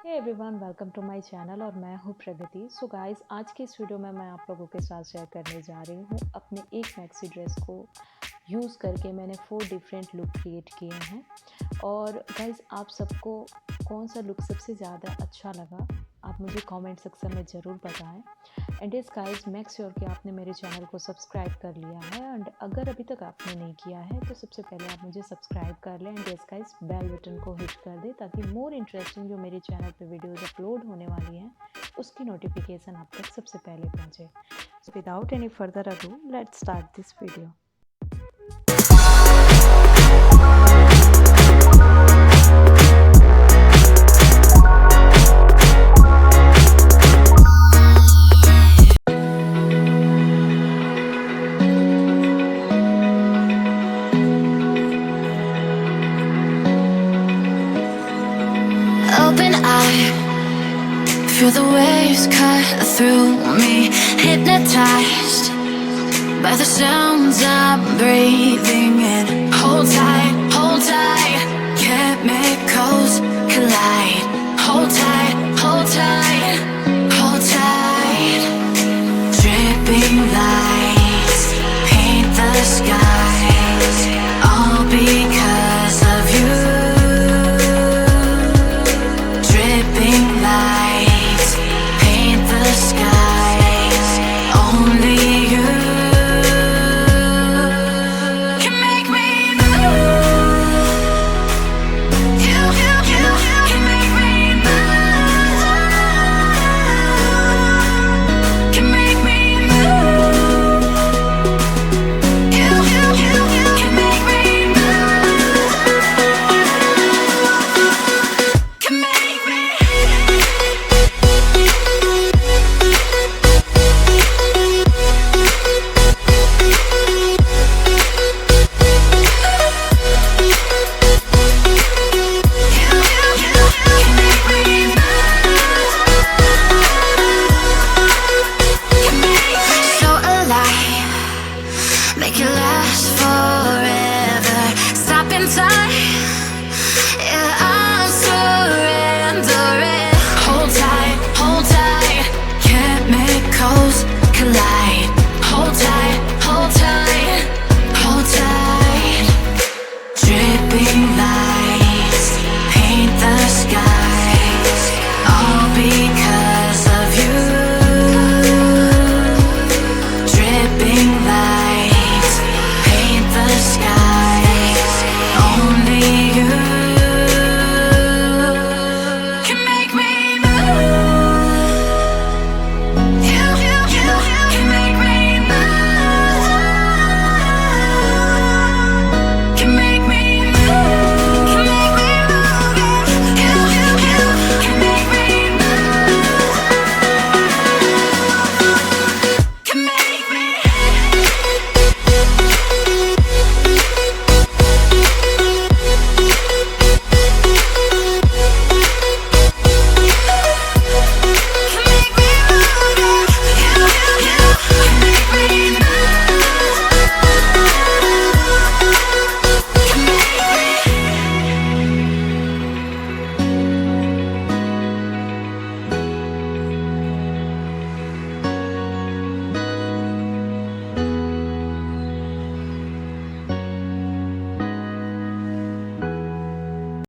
Everyone welcome to my channel और मैं हूँ प्रगति। सो गाइस, आज की इस वीडियो में मैं आप लोगों के साथ शेयर करने जा रही हूँ अपने एक मैक्सी ड्रेस को यूज़ करके मैंने 4 डिफरेंट लुक क्रिएट किए हैं। और गाइस, आप सबको कौन सा लुक सबसे ज़्यादा अच्छा लगा आप मुझे कमेंट सेक्शन में ज़रूर बताएं। And yes guys, make sure कि आपने मेरे चैनल को सब्सक्राइब कर लिया है। एंड अगर अभी तक आपने नहीं किया है तो सबसे पहले आप मुझे सब्सक्राइब कर लें। And yes guys, bell button को हिट कर दें ताकि मोर इंटरेस्टिंग जो मेरे चैनल पे वीडियोस अपलोड होने वाली हैं उसकी नोटिफिकेशन आप तक सबसे पहले पहुंचे। So without any further ado, let's start this video. Open eye, feel the waves cut through me, hypnotized by the sounds I'm breathing in. Hold tight,